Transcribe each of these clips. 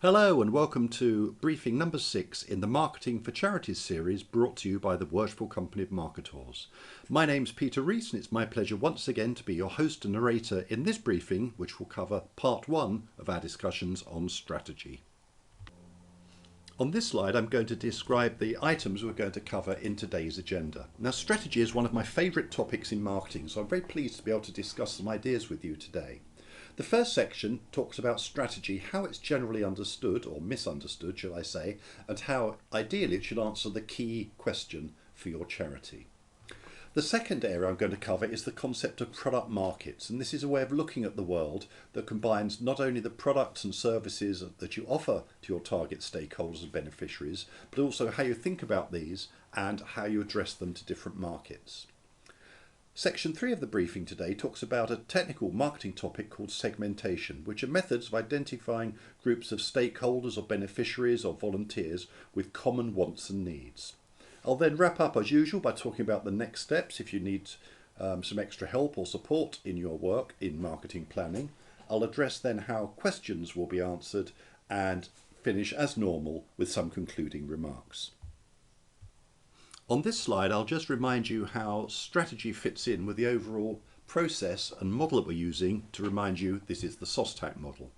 Hello and welcome to briefing number 6 in the Marketing for Charities series brought to you by the Worshipful Company of Marketers. My name's Peter Rees and it's my pleasure once again to be your host and narrator in this briefing, which will cover part 1 of our discussions on strategy. On this slide I'm going to describe the items we're going to cover in today's agenda. Now, strategy is one of my favourite topics in marketing, so I'm very pleased to be able to discuss some ideas with you today. The first section talks about strategy, how it's generally understood, or misunderstood shall I say, and how ideally it should answer the key question for your charity. The second area I'm going to cover is the concept of product markets, and this is a way of looking at the world that combines not only the products and services that you offer to your target stakeholders and beneficiaries, but also how you think about these and how you address them to different markets. Section 3 of the briefing today talks about a technical marketing topic called segmentation, which are methods of identifying groups of stakeholders or beneficiaries or volunteers with common wants and needs. I'll then wrap up as usual by talking about the next steps if you need some extra help or support in your work in marketing planning. I'll address then how questions will be answered and finish as normal with some concluding remarks. On this slide, I'll just remind you how strategy fits in with the overall process and model that we're using to remind you this is the SOSTAC model.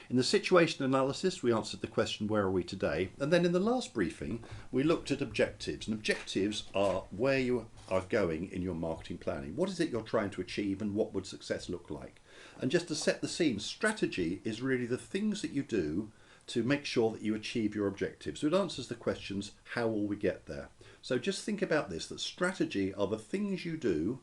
In the situation analysis, we answered the question, where are we today? And then in the last briefing, we looked at objectives. And objectives are where you are going in your marketing planning. What is it you're trying to achieve and what would success look like? And just to set the scene, strategy is really the things that you do to make sure that you achieve your objectives. So it answers the questions, how will we get there? So just think about this, that strategy are the things you do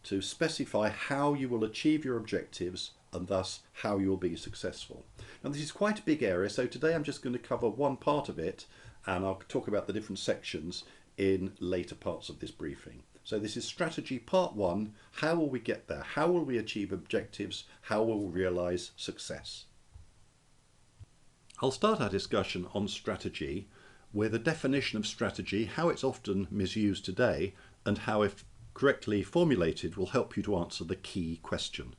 to specify how you will achieve your objectives and thus how you'll be successful. Now this is quite a big area, so today I'm just going to cover one part of it and I'll talk about the different sections in later parts of this briefing. So this is strategy part 1, how will we get there? How will we achieve objectives? How will we realise success? I'll start our discussion on strategy with a definition of strategy, how it's often misused today, and how, if correctly formulated, will help you to answer the key question.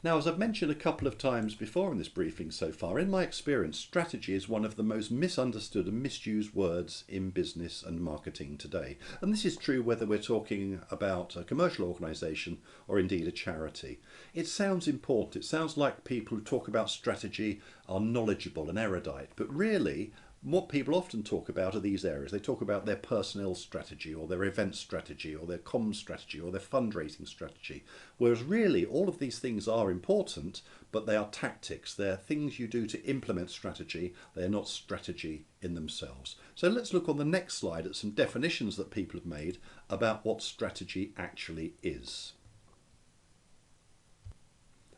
Now, as I've mentioned a couple of times before in this briefing so far, in my experience, strategy is one of the most misunderstood and misused words in business and marketing today. And this is true whether we're talking about a commercial organisation or indeed a charity. It sounds important. It sounds like people who talk about strategy are knowledgeable and erudite, but really what people often talk about are these areas. They talk about their personnel strategy or their event strategy or their comms strategy or their fundraising strategy. Whereas really all of these things are important, but they are tactics. They're things you do to implement strategy. They're not strategy in themselves. So let's look on the next slide at some definitions that people have made about what strategy actually is.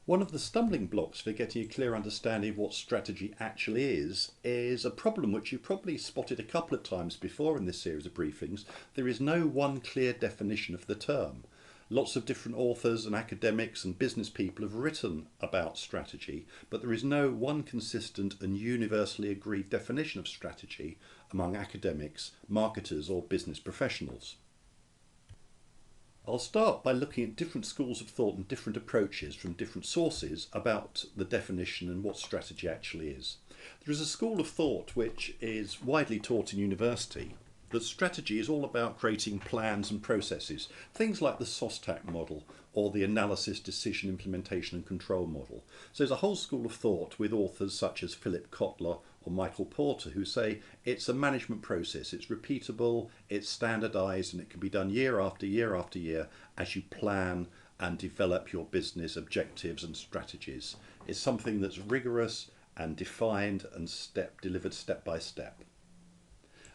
One of the stumbling blocks for getting a clear understanding of what strategy actually is a problem which you probably spotted a couple of times before in this series of briefings. There is no one clear definition of the term. Lots of different authors and academics and business people have written about strategy, but there is no one consistent and universally agreed definition of strategy among academics, marketers or business professionals. I'll start by looking at different schools of thought and different approaches from different sources about the definition and what strategy actually is. There is a school of thought which is widely taught in university that strategy is all about creating plans and processes, things like the SOSTAC model or the analysis, decision, implementation and control model. So there's a whole school of thought with authors such as Philip Kotler or Michael Porter who say it's a management process, it's repeatable, it's standardized and it can be done year after year after year as you plan and develop your business objectives and strategies. It's something that's rigorous and defined and delivered step by step.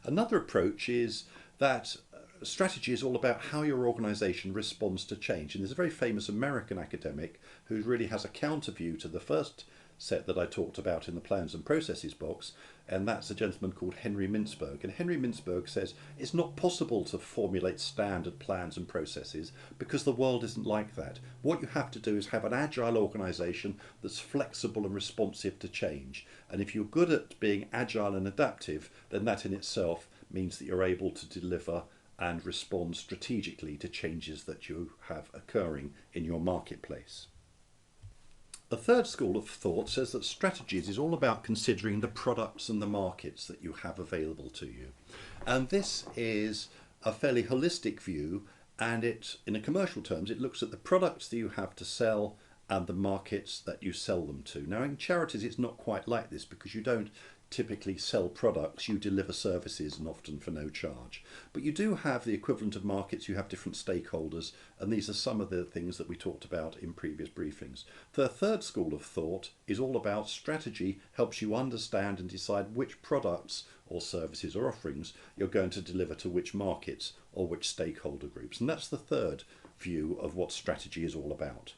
Another approach is that strategy is all about how your organisation responds to change. And there's a very famous American academic who really has a counter view to the first set that I talked about in the plans and processes box, and that's a gentleman called Henry Mintzberg. And Henry Mintzberg says it's not possible to formulate standard plans and processes because the world isn't like that. What you have to do is have an agile organisation that's flexible and responsive to change. And if you're good at being agile and adaptive, then that in itself means that you're able to deliver and respond strategically to changes that you have occurring in your marketplace. A third school of thought says that strategies is all about considering the products and the markets that you have available to you. And this is a fairly holistic view, and in a commercial terms, it looks at the products that you have to sell and the markets that you sell them to. Now in charities it's not quite like this, because you don't typically sell products, you deliver services, and often for no charge. But you do have the equivalent of markets, you have different stakeholders, and these are some of the things that we talked about in previous briefings. The third school of thought is all about strategy, helps you understand and decide which products or services or offerings you're going to deliver to which markets or which stakeholder groups. And that's the third view of what strategy is all about.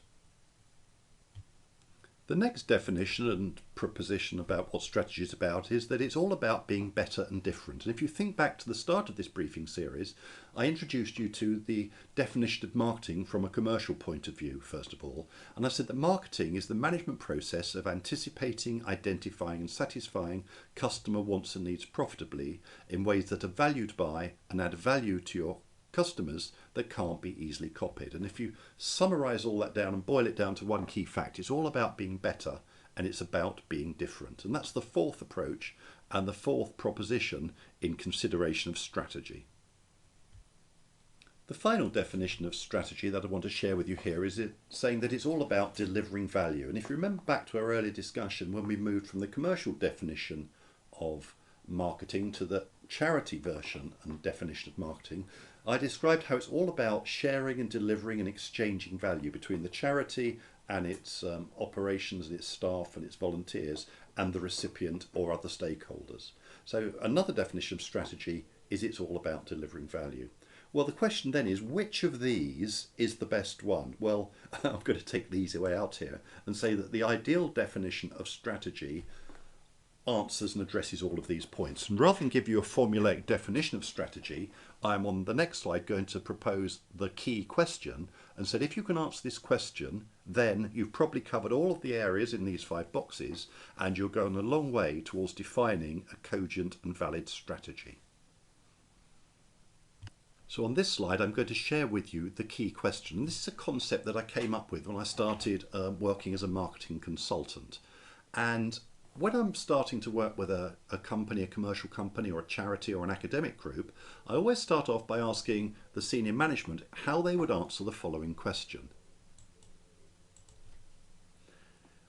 The next definition and proposition about what strategy is about is that it's all about being better and different. And if you think back to the start of this briefing series, I introduced you to the definition of marketing from a commercial point of view, first of all. And I said that marketing is the management process of anticipating, identifying and satisfying customer wants and needs profitably in ways that are valued by and add value to your customers that can't be easily copied. And if you summarize all that down and boil it down to one key fact, it's all about being better and it's about being different. And that's the fourth approach and the fourth proposition in consideration of strategy. The final definition of strategy that I want to share with you here is saying that it's all about delivering value. And if you remember back to our earlier discussion when we moved from the commercial definition of marketing to the charity version and definition of marketing, I described how it's all about sharing and delivering and exchanging value between the charity and its operations and its staff and its volunteers and the recipient or other stakeholders. So another definition of strategy is it's all about delivering value. Well, the question then is, which of these is the best one? Well, I'm going to take the easy way out here and say that the ideal definition of strategy answers and addresses all of these points. And rather than give you a formulaic definition of strategy, I'm on the next slide going to propose the key question and said if you can answer this question, then you've probably covered all of the areas in these 5 boxes and you're going a long way towards defining a cogent and valid strategy. So on this slide I'm going to share with you the key question. This is a concept that I came up with when I started working as a marketing consultant. And when I'm starting to work with a company, a commercial company or a charity or an academic group, I always start off by asking the senior management how they would answer the following question,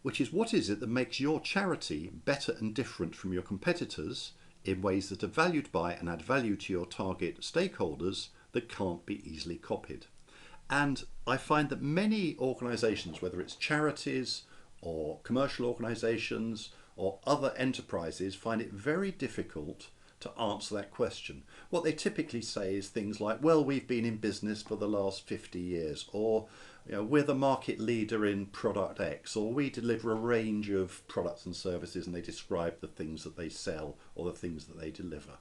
which is, what is it that makes your charity better and different from your competitors in ways that are valued by and add value to your target stakeholders that can't be easily copied? And I find that many organisations, whether it's charities or commercial organisations or other enterprises, find it very difficult to answer that question. What they typically say is things like, well, we've been in business for the last 50 years, or we're the market leader in product X, or we deliver a range of products and services, and they describe the things that they sell or the things that they deliver.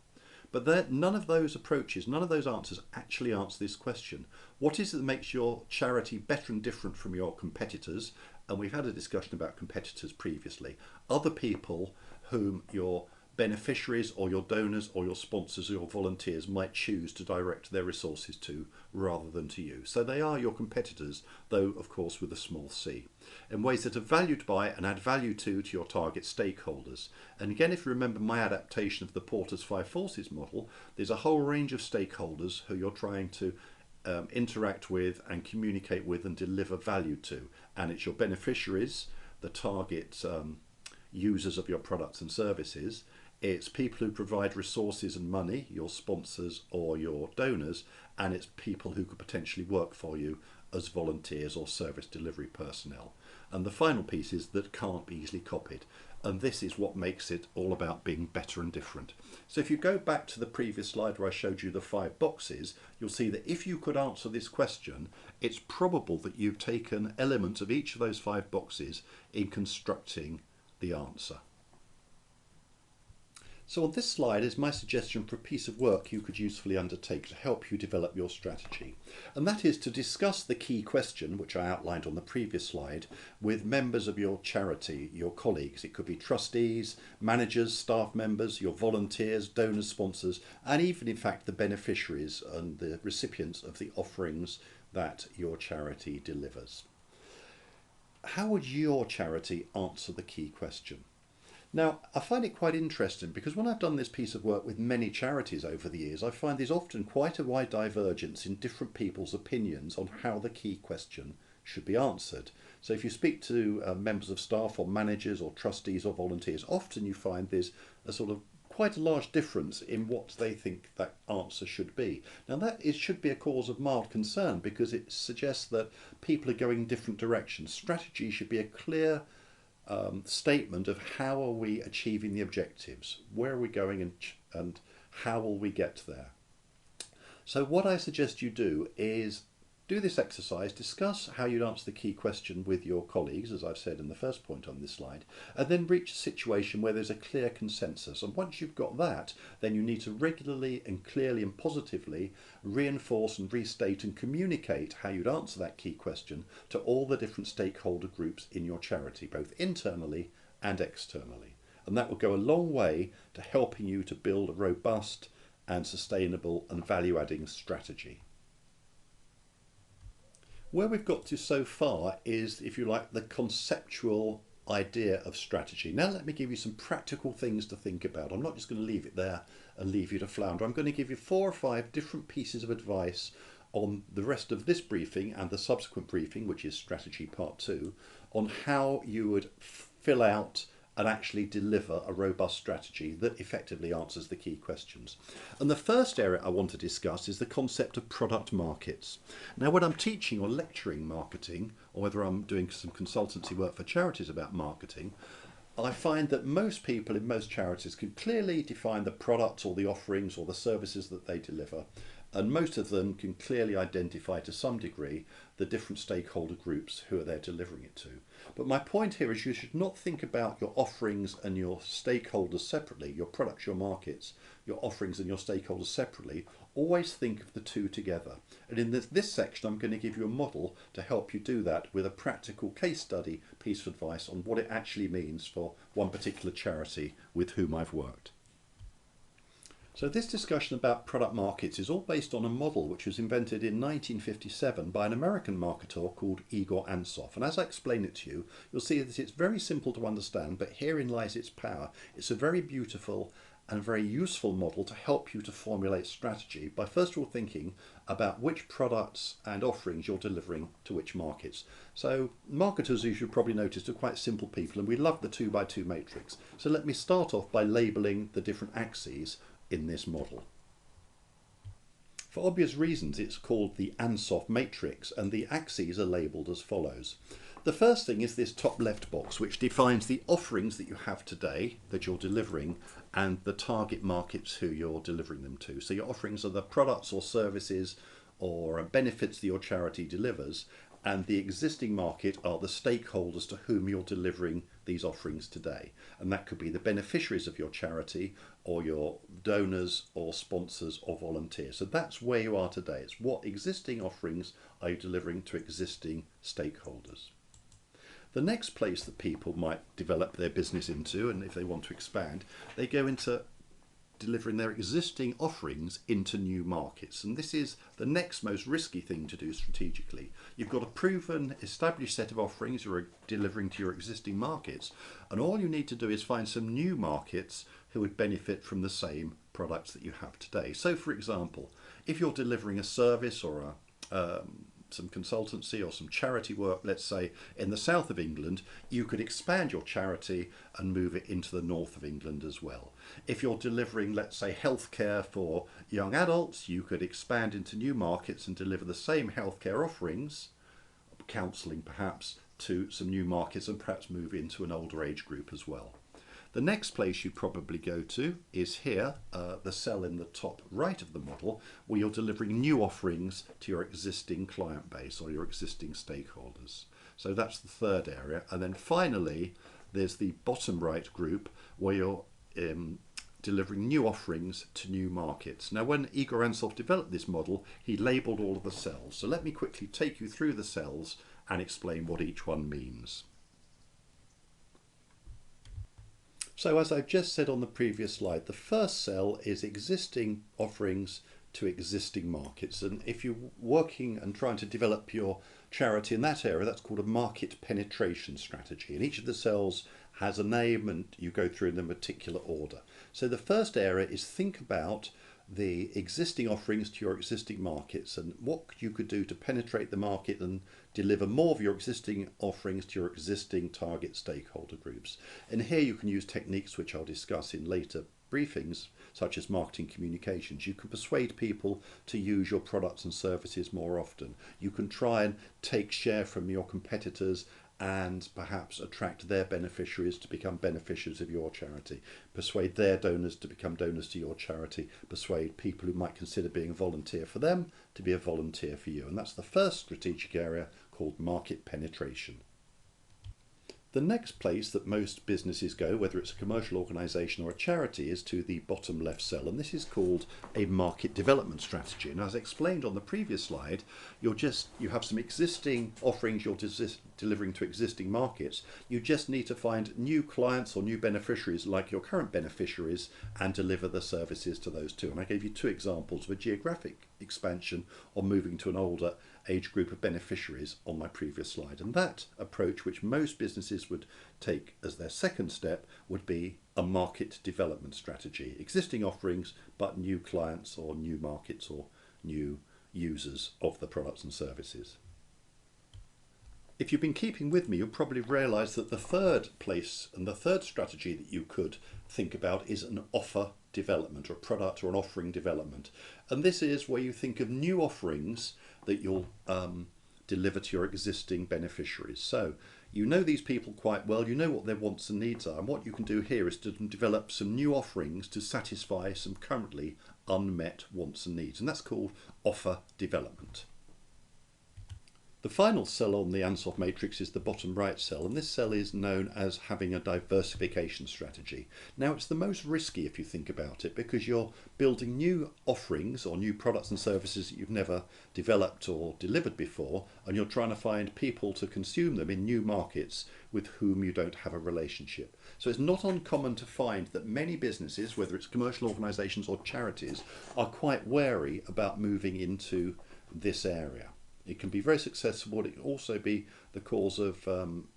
But none of those approaches, none of those answers actually answer this question. What is it that makes your charity better and different from your competitors? And we've had a discussion about competitors previously. Other people whom your beneficiaries or your donors or your sponsors or your volunteers might choose to direct their resources to rather than to you. So they are your competitors, though of course with a small c, in ways that are valued by and add value to your target stakeholders. And again, if you remember my adaptation of the Porter's 5 Forces model, there's a whole range of stakeholders who you're trying to interact with and communicate with and deliver value to. And it's your beneficiaries, the target users of your products and services. It's people who provide resources and money, your sponsors or your donors, and it's people who could potentially work for you as volunteers or service delivery personnel. And the final piece is that can't be easily copied. And this is what makes it all about being better and different. So if you go back to the previous slide where I showed you the 5 boxes, you'll see that if you could answer this question, it's probable that you've taken elements of each of those 5 boxes in constructing the answer. So on this slide is my suggestion for a piece of work you could usefully undertake to help you develop your strategy. And that is to discuss the key question, which I outlined on the previous slide, with members of your charity, your colleagues. It could be trustees, managers, staff members, your volunteers, donors, sponsors, and even in fact the beneficiaries and the recipients of the offerings that your charity delivers. how would your charity answer the key question? Now, I find it quite interesting because when I've done this piece of work with many charities over the years, I find there's often quite a wide divergence in different people's opinions on how the key question should be answered. So if you speak to members of staff or managers or trustees or volunteers, often you find there's a sort of quite a large difference in what they think that answer should be. Now that should be a cause of mild concern because it suggests that people are going different directions. Strategy should be a clear statement of how are we achieving the objectives, where are we going, and how will we get there. So what I suggest you do is do this exercise, discuss how you'd answer the key question with your colleagues, as I've said in the first point on this slide, and then reach a situation where there's a clear consensus. And once you've got that, then you need to regularly and clearly and positively reinforce and restate and communicate how you'd answer that key question to all the different stakeholder groups in your charity, both internally and externally. And that will go a long way to helping you to build a robust and sustainable and value-adding strategy. Where we've got to so far is, if you like, the conceptual idea of strategy. Now let me give you some practical things to think about. I'm not just going to leave it there and leave you to flounder. I'm going to give you 4 or 5 different pieces of advice on the rest of this briefing and the subsequent briefing, which is strategy part 2, on how you would fill out and actually deliver a robust strategy that effectively answers the key questions. And the first area I want to discuss is the concept of product markets. Now, when I'm teaching or lecturing marketing, or whether I'm doing some consultancy work for charities about marketing, I find that most people in most charities can clearly define the products or the offerings or the services that they deliver. And most of them can clearly identify to some degree the different stakeholder groups who are there delivering it to. But my point here is you should not think about your offerings and your stakeholders separately, your products, your markets, your offerings and your stakeholders separately. Always think of the two together. And in this section, I'm going to give you a model to help you do that with a practical case study piece of advice on what it actually means for one particular charity with whom I've worked. So this discussion about product markets is all based on a model which was invented in 1957 by an American marketer called Igor Ansoff. And as I explain it to you, you'll see that it's very simple to understand, but herein lies its power. It's a very beautiful and very useful model to help you to formulate strategy by first of all thinking about which products and offerings you're delivering to which markets. So marketers, as you've probably noticed, are quite simple people, and we love the 2x2 matrix. So let me start off by labelling the different axes in this model. For obvious reasons, it's called the Ansoff matrix, and the axes are labelled as follows. The first thing is this top left box, which defines the offerings that you have today that you're delivering and the target markets who you're delivering them to. So your offerings are the products or services or benefits that your charity delivers, and the existing market are the stakeholders to whom you're delivering these offerings today. And that could be the beneficiaries of your charity or your donors or sponsors or volunteers. So that's where you are today. It's what existing offerings are you delivering to existing stakeholders. The next place that people might develop their business into, and if they want to expand, they go into delivering their existing offerings into new markets. And this is the next most risky thing to do strategically. You've got a proven, established set of offerings you're delivering to your existing markets, and all you need to do is find some new markets who would benefit from the same products that you have today. So for example, if you're delivering a service or some consultancy or some charity work, let's say in the south of England, you could expand your charity and move it into the north of England as well. If you're delivering, let's say, healthcare for young adults, you could expand into new markets and deliver the same healthcare offerings, counselling perhaps, to some new markets and perhaps move into an older age group as well. The next place you probably go to is here, the cell in the top right of the model, where you're delivering new offerings to your existing client base or your existing stakeholders. So that's the third area. And then finally, there's the bottom right group where you're delivering new offerings to new markets. Now, when Igor Ansoff developed this model, he labelled all of the cells. So let me quickly take you through the cells and explain what each one means. So as I've just said on the previous slide, the first cell is existing offerings to existing markets. And if you're working and trying to develop your charity in that area, that's called a market penetration strategy. And each of the cells has a name and you go through in the particular order. So the first area is think about the existing offerings to your existing markets and what you could do to penetrate the market and deliver more of your existing offerings to your existing target stakeholder groups. And here you can use techniques which I'll discuss in later briefings, such as marketing communications. You can persuade people to use your products and services more often. You can try and take share from your competitors and perhaps attract their beneficiaries to become beneficiaries of your charity, persuade their donors to become donors to your charity, persuade people who might consider being a volunteer for them to be a volunteer for you. And that's the first strategic area called market penetration. The next place that most businesses go, whether it's a commercial organisation or a charity, is to the bottom left cell, and this is called a market development strategy. And as explained on the previous slide, you have some existing offerings you're delivering to existing markets. You just need to find new clients or new beneficiaries like your current beneficiaries and deliver the services to those too. And I gave you two examples of a geographic expansion or moving to an older age group of beneficiaries on my previous slide. And that approach, which most businesses would take as their second step, would be a market development strategy. Existing offerings, but new clients or new markets or new users of the products and services. If you've been keeping with me, you'll probably realise that the third place and the third strategy that you could think about is an offer development, or a product or an offering development. And this is where you think of new offerings that you'll deliver to your existing beneficiaries. So you know these people quite well, you know what their wants and needs are, and what you can do here is to develop some new offerings to satisfy some currently unmet wants and needs, and that's called offer development. The final cell on the Ansoff matrix is the bottom right cell, and this cell is known as having a diversification strategy. Now, it's the most risky if you think about it, because you're building new offerings or new products and services that you've never developed or delivered before, and you're trying to find people to consume them in new markets with whom you don't have a relationship. So it's not uncommon to find that many businesses, whether it's commercial organisations or charities, are quite wary about moving into this area. It can be very successful, but it can also be the cause of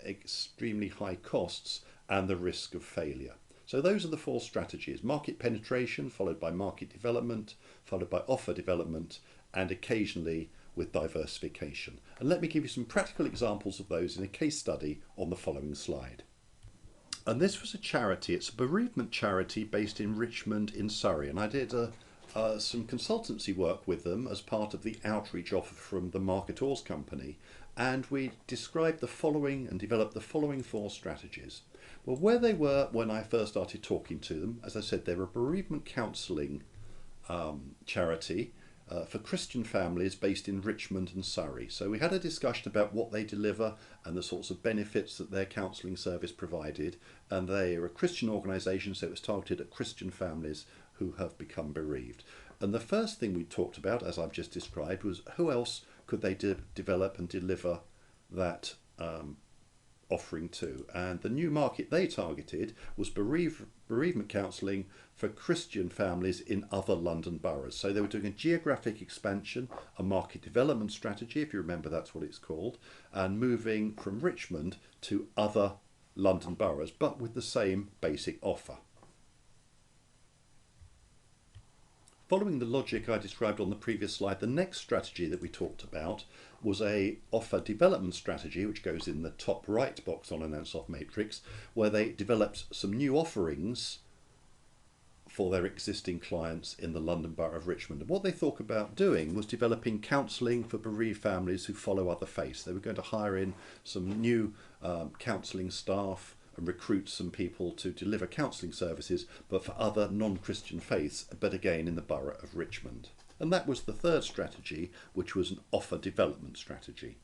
extremely high costs and the risk of failure. So those are the four strategies: market penetration, followed by market development, followed by offer development, and occasionally with diversification. And let me give you some practical examples of those in a case study on the following slide. And this was a charity, it's a bereavement charity based in Richmond in Surrey, and I did some consultancy work with them as part of the outreach offer from the Marketers Company, and we described the following and developed the following four strategies. Well, where they were when I first started talking to them, as I said, they're a bereavement counselling charity for Christian families based in Richmond and Surrey. So we had a discussion about what they deliver and the sorts of benefits that their counselling service provided, and they are a Christian organisation, so it was targeted at Christian families who have become bereaved. And the first thing we talked about, as I've just described, was who else could they develop and deliver that offering to. And the new market they targeted was bereavement counselling for Christian families in other London boroughs. So they were doing a geographic expansion, a market development strategy, if you remember that's what it's called, and moving from Richmond to other London boroughs, but with the same basic offer. Following the logic I described on the previous slide, the next strategy that we talked about was a offer development strategy, which goes in the top right box on an Ansoff matrix, where they developed some new offerings for their existing clients in the London Borough of Richmond. And what they thought about doing was developing counselling for bereaved families who follow other faiths. They were going to hire in some new counselling staff and recruit some people to deliver counselling services, but for other non-Christian faiths, but again in the borough of Richmond. And that was the third strategy, which was an offer development strategy.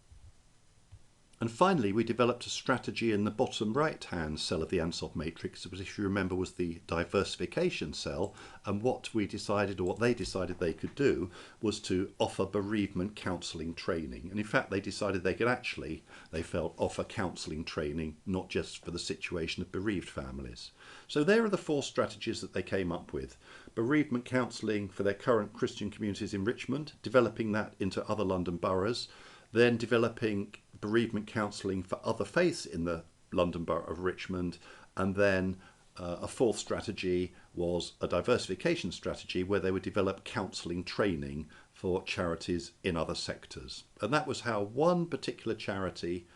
And finally, we developed a strategy in the bottom right-hand cell of the Ansoff matrix, which, if you remember, was the diversification cell. And what we decided, or what they decided they could do, was to offer bereavement counselling training. And in fact, they decided they could actually, they felt, offer counselling training, not just for the situation of bereaved families. So there are the 4 strategies that they came up with. Bereavement counselling for their current Christian communities in Richmond, developing that into other London boroughs, then developing bereavement counselling for other faiths in the London Borough of Richmond, and then a 4th strategy was a diversification strategy where they would develop counselling training for charities in other sectors. And that was how one particular charity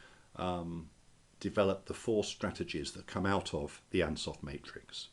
developed the 4 strategies that come out of the Ansoff matrix.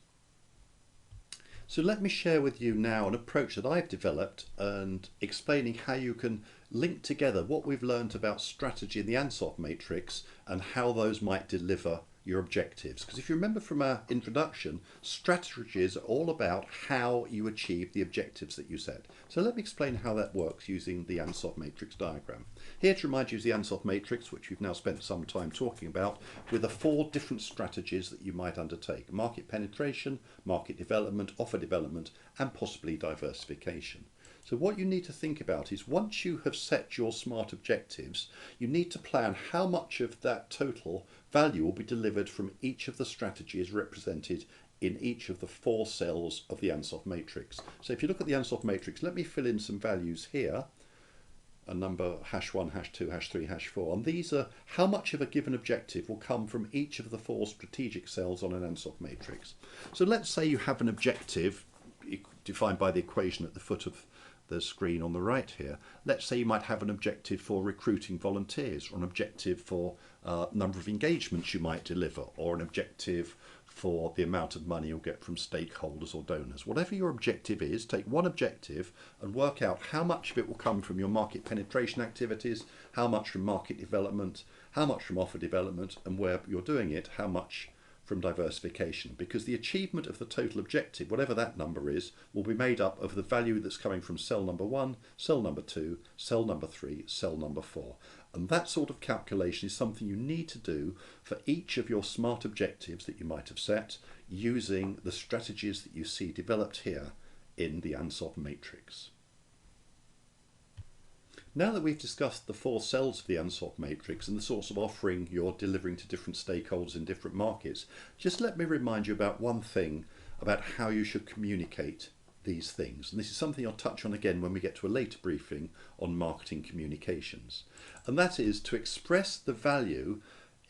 So let me share with you now an approach that I've developed and explaining how you can link together what we've learned about strategy in the Ansoff matrix and how those might deliver your objectives. Because if you remember from our introduction, strategies are all about how you achieve the objectives that you set. So let me explain how that works using the Ansoff matrix diagram. Here to remind you is the Ansoff matrix, which we've now spent some time talking about, with the 4 different strategies that you might undertake: market penetration, market development, offer development, and possibly diversification. So what you need to think about is, once you have set your SMART objectives, you need to plan how much of that total value will be delivered from each of the strategies represented in each of the 4 cells of the Ansoff matrix. So if you look at the Ansoff matrix, let me fill in some values here. A number #1, #2, #3, #4. And these are how much of a given objective will come from each of the 4 strategic cells on an Ansoff matrix. So let's say you have an objective defined by the equation at the foot of the screen on the right here. Let's say you might have an objective for recruiting volunteers, or an objective for number of engagements you might deliver, or an objective for the amount of money you'll get from stakeholders or donors. Whatever your objective is, take one objective and work out how much of it will come from your market penetration activities, how much from market development, how much from offer development, and where you're doing it, how much from diversification, because the achievement of the total objective, whatever that number is, will be made up of the value that's coming from cell number 1, cell number 2, cell number 3, cell number 4. And that sort of calculation is something you need to do for each of your SMART objectives that you might have set, using the strategies that you see developed here in the Ansoff matrix. Now that we've discussed the 4 cells of the Ansoff matrix and the sorts of offering you're delivering to different stakeholders in different markets, just let me remind you about one thing about how you should communicate these things. And this is something I'll touch on again when we get to a later briefing on marketing communications. And that is to express the value,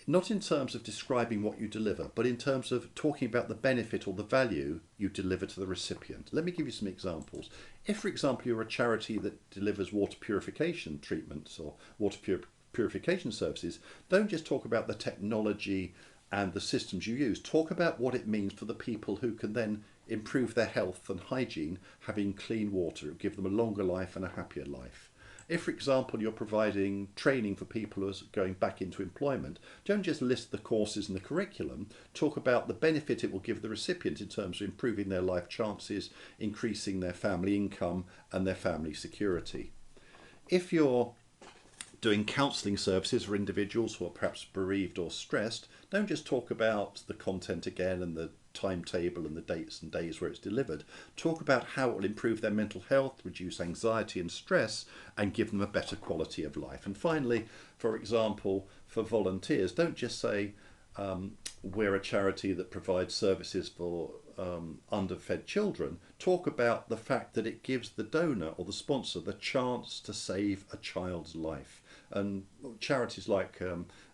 not in terms of describing what you deliver, but in terms of talking about the benefit or the value you deliver to the recipient. Let me give you some examples. If, for example, you're a charity that delivers water purification treatments or water purification services, don't just talk about the technology and the systems you use. Talk about what it means for the people who can then improve their health and hygiene, having clean water, give them a longer life and a happier life. If, for example, you're providing training for people who are going back into employment, don't just list the courses and the curriculum. Talk about the benefit it will give the recipient in terms of improving their life chances, increasing their family income and their family security. If you're doing counselling services for individuals who are perhaps bereaved or stressed, don't just talk about the content again and the timetable and the dates and days where it's delivered. Talk about how it will improve their mental health, reduce anxiety and stress, and give them a better quality of life. And finally, for example, for volunteers, don't just say we're a charity that provides services for underfed children. Talk about the fact that it gives the donor or the sponsor the chance to save a child's life. And charities like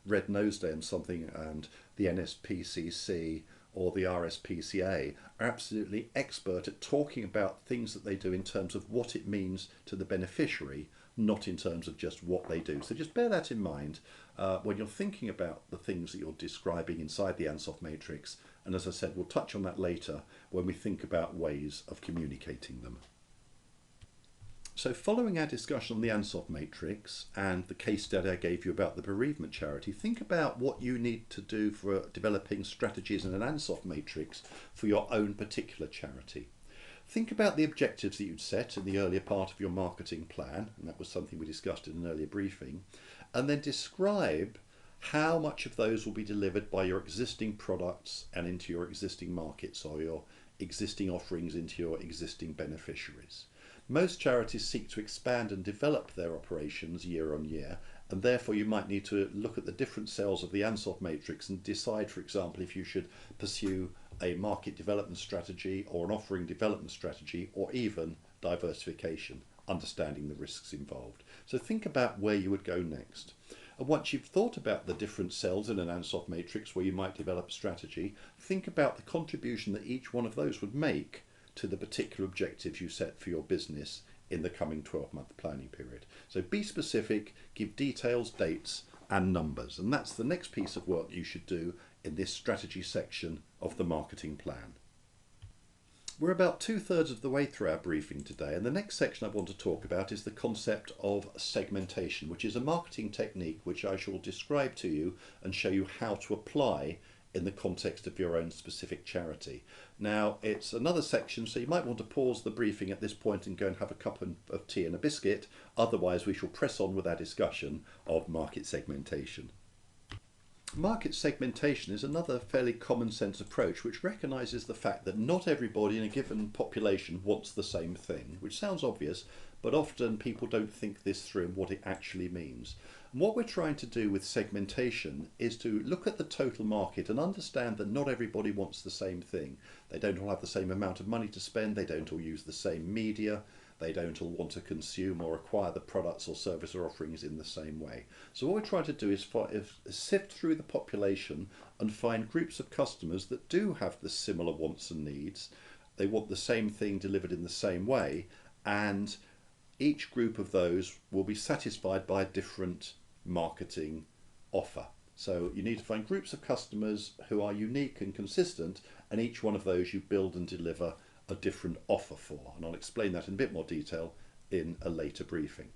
Red Nose Day and something, and the NSPCC or the RSPCA are absolutely expert at talking about things that they do in terms of what it means to the beneficiary, not in terms of just what they do. So just bear that in mind when you're thinking about the things that you're describing inside the Ansoff matrix. And as I said, we'll touch on that later when we think about ways of communicating them. So following our discussion on the Ansoff matrix and the case study I gave you about the bereavement charity, think about what you need to do for developing strategies in an Ansoff matrix for your own particular charity. Think about the objectives that you'd set in the earlier part of your marketing plan, and that was something we discussed in an earlier briefing, and then describe how much of those will be delivered by your existing products and into your existing markets, or your existing offerings into your existing beneficiaries. Most charities seek to expand and develop their operations year on year, and therefore you might need to look at the different cells of the Ansoff matrix and decide, for example, if you should pursue a market development strategy or an offering development strategy, or even diversification, understanding the risks involved. So think about where you would go next. And once you've thought about the different cells in an Ansoff matrix where you might develop a strategy, think about the contribution that each one of those would make to the particular objectives you set for your business in the coming 12-month planning period. So be specific, give details, dates and numbers. And that's the next piece of work you should do in this strategy section of the marketing plan. We're about 2/3 of the way through our briefing today, and the next section I want to talk about is the concept of segmentation, which is a marketing technique which I shall describe to you and show you how to apply in the context of your own specific charity. Now, it's another section, so you might want to pause the briefing at this point and go and have a cup of tea and a biscuit. Otherwise, we shall press on with our discussion of market segmentation. Market segmentation is another fairly common sense approach which recognises the fact that not everybody in a given population wants the same thing, which sounds obvious, but often people don't think this through and what it actually means. And what we're trying to do with segmentation is to look at the total market and understand that not everybody wants the same thing. They don't all have the same amount of money to spend, they don't all use the same media, they don't all want to consume or acquire the products or service or offerings in the same way. So what we're trying to do is sift through the population and find groups of customers that do have the similar wants and needs. They want the same thing delivered in the same way, and each group of those will be satisfied by a different marketing offer. So you need to find groups of customers who are unique and consistent, and each one of those you build and deliver a different offer for, and I'll explain that in a bit more detail in a later briefing.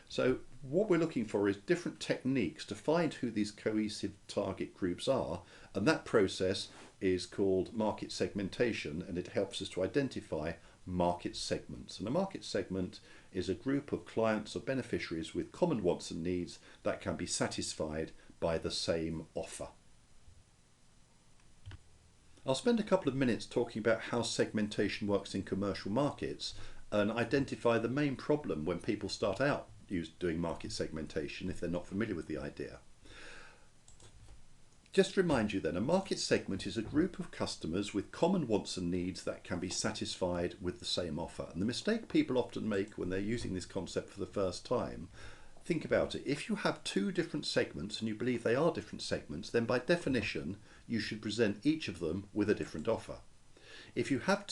So what we're looking for is different techniques to find who these cohesive target groups are, and that process is called market segmentation, and it helps us to identify market segments. And a market segment is a group of clients or beneficiaries with common wants and needs that can be satisfied by the same offer. I'll spend a couple of minutes talking about how segmentation works in commercial markets and identify the main problem when people start out doing market segmentation if they're not familiar with the idea. Just to remind you then, a market segment is a group of customers with common wants and needs that can be satisfied with the same offer. And the mistake people often make when they're using this concept for the first time, think about it. If you have two different segments and you believe they are different segments, then by definition you should present each of them with a different offer. If you have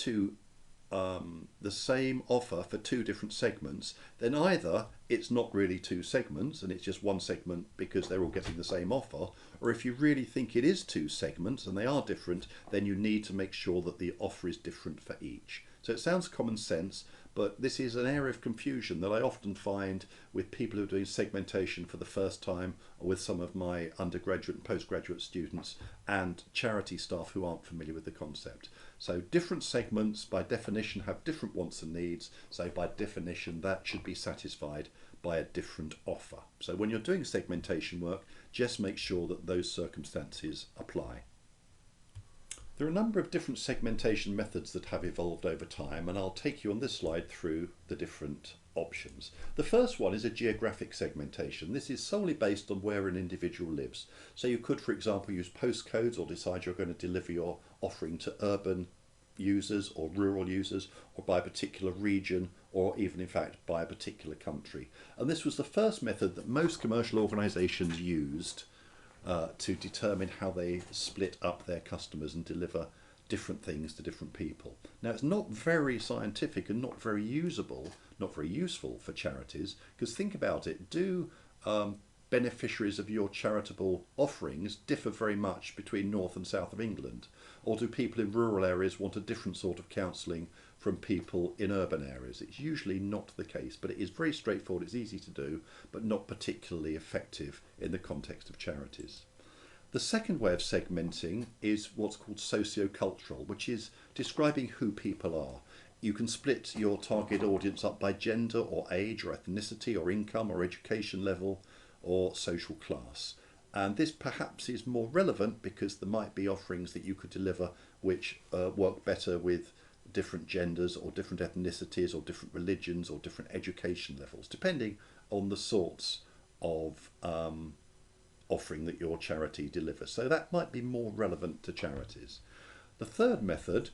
the same offer for two different segments, then either it's not really two segments and it's just one segment because they're all getting the same offer, or if you really think it is two segments and they are different, then you need to make sure that the offer is different for each. So it sounds common sense, but this is an area of confusion that I often find with people who are doing segmentation for the first time, or with some of my undergraduate and postgraduate students and charity staff who aren't familiar with the concept. So different segments by definition have different wants and needs, so by definition that should be satisfied by a different offer. So when you're doing segmentation work, just make sure that those circumstances apply. There are a number of different segmentation methods that have evolved over time, and I'll take you on this slide through the different options. The first one is a geographic segmentation. This is solely based on where an individual lives. So you could, for example, use postcodes or decide you're going to deliver your offering to urban users or rural users, or by a particular region, or even in fact by a particular country. And this was the first method that most commercial organisations used to determine how they split up their customers and deliver different things to different people. Now, it's not very scientific and not very usable, not very useful for charities, because think about it, do beneficiaries of your charitable offerings differ very much between north and south of England? Or do people in rural areas want a different sort of counselling from people in urban areas? It's usually not the case, but it is very straightforward, it's easy to do, but not particularly effective in the context of charities. The second way of segmenting is what's called socio-cultural, which is describing who people are. You can split your target audience up by gender or age or ethnicity or income or education level or social class. And this perhaps is more relevant because there might be offerings that you could deliver which work better with different genders or different ethnicities or different religions or different education levels, depending on the sorts of offering that your charity delivers. So that might be more relevant to charities. The third method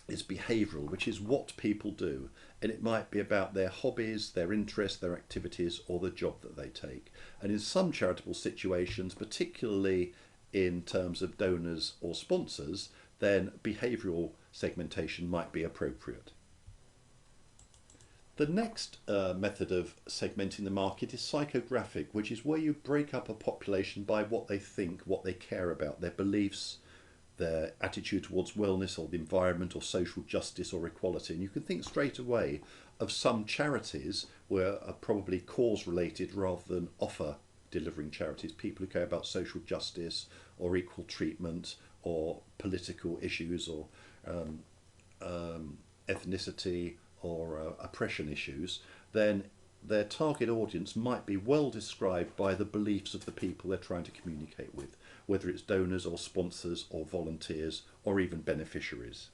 is behavioural, which is what people do, and it might be about their hobbies, their interests, their activities, or the job that they take. And in some charitable situations, particularly in terms of donors or sponsors, then behavioural segmentation might be appropriate. The next method of segmenting the market is psychographic, which is where you break up a population by what they think, what they care about, their beliefs, their attitude towards wellness or the environment or social justice or equality. And you can think straight away of some charities where are probably cause related rather than offer delivering charities, people who care about social justice or equal treatment or political issues or ethnicity or oppression issues, then their target audience might be well described by the beliefs of the people they're trying to communicate with, whether it's donors or sponsors or volunteers or even beneficiaries.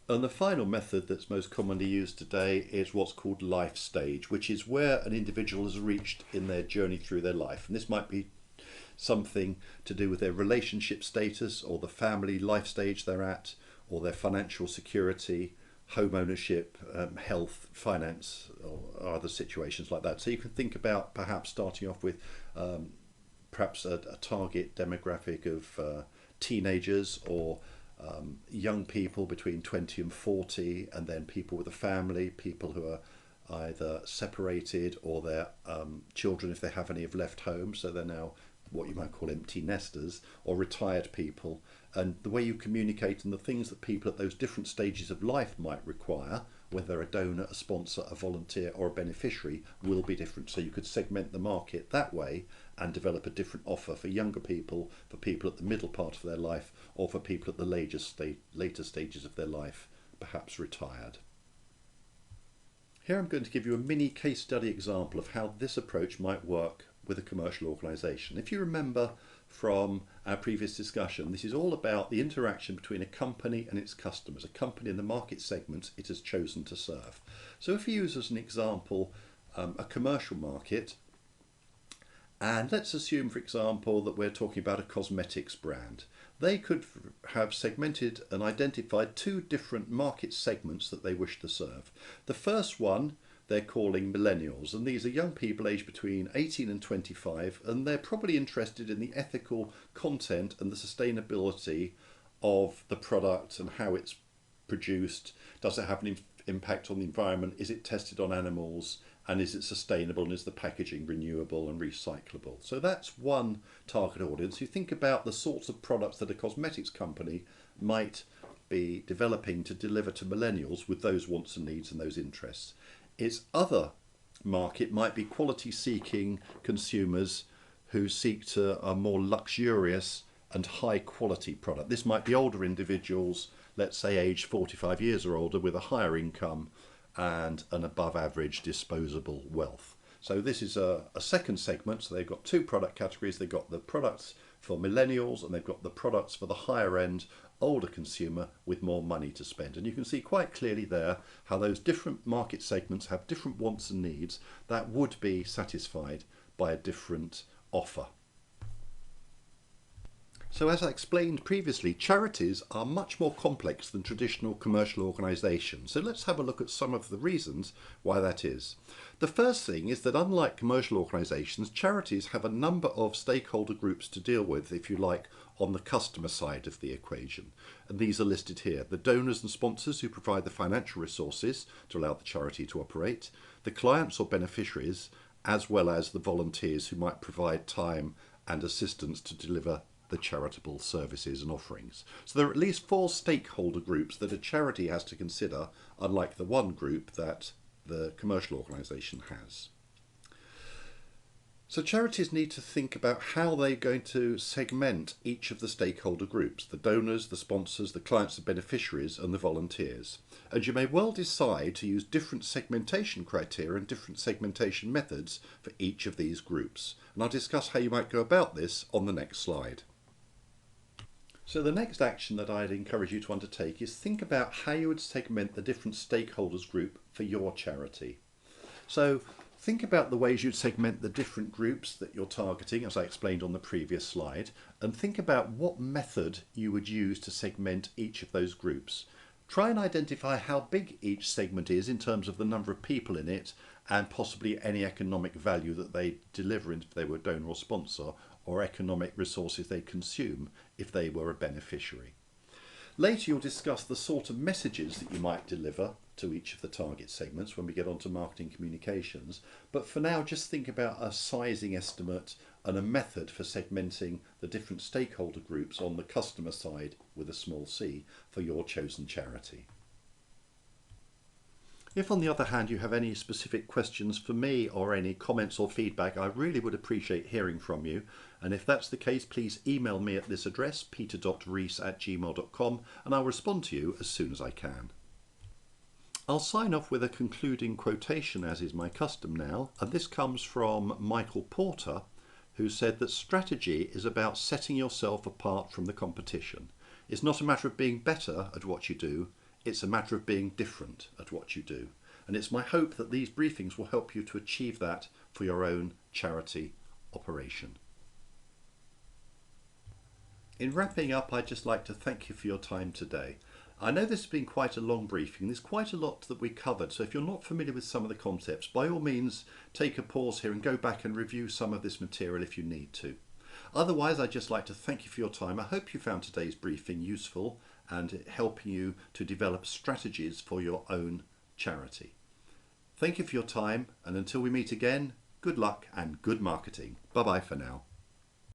And the final method that's most commonly used today is what's called life stage, which is where an individual has reached in their journey through their life. And this might be something to do with their relationship status or the family life stage they're at, or their financial security, home ownership, health, finance, or other situations like that. So you can think about perhaps starting off with perhaps a target demographic of teenagers or young people between 20 and 40, and then people with a family, people who are either separated or their children, if they have any, have left home, so they're now what you might call empty nesters, or retired people. And the way you communicate and the things that people at those different stages of life might require, whether a donor, a sponsor, a volunteer or a beneficiary, will be different. So you could segment the market that way and develop a different offer for younger people, for people at the middle part of their life, or for people at the later stages of their life, perhaps retired. Here I'm going to give you a mini case study example of how this approach might work with a commercial organisation. If you remember from our previous discussion, this is all about the interaction between a company and its customers, a company and the market segments it has chosen to serve. So if you use as an example a commercial market, and let's assume, for example, that we're talking about a cosmetics brand. They could have segmented and identified two different market segments that they wish to serve. The first one they're calling millennials, and these are young people aged between 18 and 25, and they're probably interested in the ethical content and the sustainability of the product and how it's produced. Does it have an impact on the environment? Is it tested on animals? And is it sustainable, and is the packaging renewable and recyclable? So that's one target audience. You think about the sorts of products that a cosmetics company might be developing to deliver to millennials with those wants and needs and those interests. Its other market might be quality seeking consumers who seek a more luxurious and high quality product. This might be older individuals, let's say aged 45 years or older, with a higher income and an above average disposable wealth. So this is a second segment. So they've got two product categories. They've got the products for millennials and they've got the products for the higher end older consumer with more money to spend. And you can see quite clearly there how those different market segments have different wants and needs that would be satisfied by a different offer. So as I explained previously, charities are much more complex than traditional commercial organisations. So let's have a look at some of the reasons why that is. The first thing is that unlike commercial organisations, charities have a number of stakeholder groups to deal with, if you like, on the customer side of the equation. And these are listed here. The donors and sponsors who provide the financial resources to allow the charity to operate, the clients or beneficiaries, as well as the volunteers who might provide time and assistance to deliver the charitable services and offerings. So there are at least 4 stakeholder groups that a charity has to consider, unlike the one group that the commercial organisation has. So charities need to think about how they're going to segment each of the stakeholder groups, the donors, the sponsors, the clients, the beneficiaries and the volunteers. And you may well decide to use different segmentation criteria and different segmentation methods for each of these groups. And I'll discuss how you might go about this on the next slide. So the next action that I'd encourage you to undertake is think about how you would segment the different stakeholders group for your charity. So think about the ways you'd segment the different groups that you're targeting, as I explained on the previous slide, and think about what method you would use to segment each of those groups. Try and identify how big each segment is in terms of the number of people in it and possibly any economic value that they deliver if they were a donor or sponsor, or economic resources they consume if they were a beneficiary. Later you'll discuss the sort of messages that you might deliver to each of the target segments when we get onto marketing communications, but for now just think about a sizing estimate and a method for segmenting the different stakeholder groups on the customer side with a small c for your chosen charity. If on the other hand you have any specific questions for me or any comments or feedback, I really would appreciate hearing from you. And if that's the case, please email me at this address, peter.rees@gmail.com, and I'll respond to you as soon as I can. I'll sign off with a concluding quotation, as is my custom now, and this comes from Michael Porter, who said that strategy is about setting yourself apart from the competition. It's not a matter of being better at what you do, it's a matter of being different at what you do. And it's my hope that these briefings will help you to achieve that for your own charity operation. In wrapping up, I'd just like to thank you for your time today. I know this has been quite a long briefing. There's quite a lot that we covered, so if you're not familiar with some of the concepts, by all means take a pause here and go back and review some of this material if you need to. Otherwise, I'd just like to thank you for your time. I hope you found today's briefing useful and helping you to develop strategies for your own charity. Thank you for your time, and until we meet again, good luck and good marketing. Bye bye for now.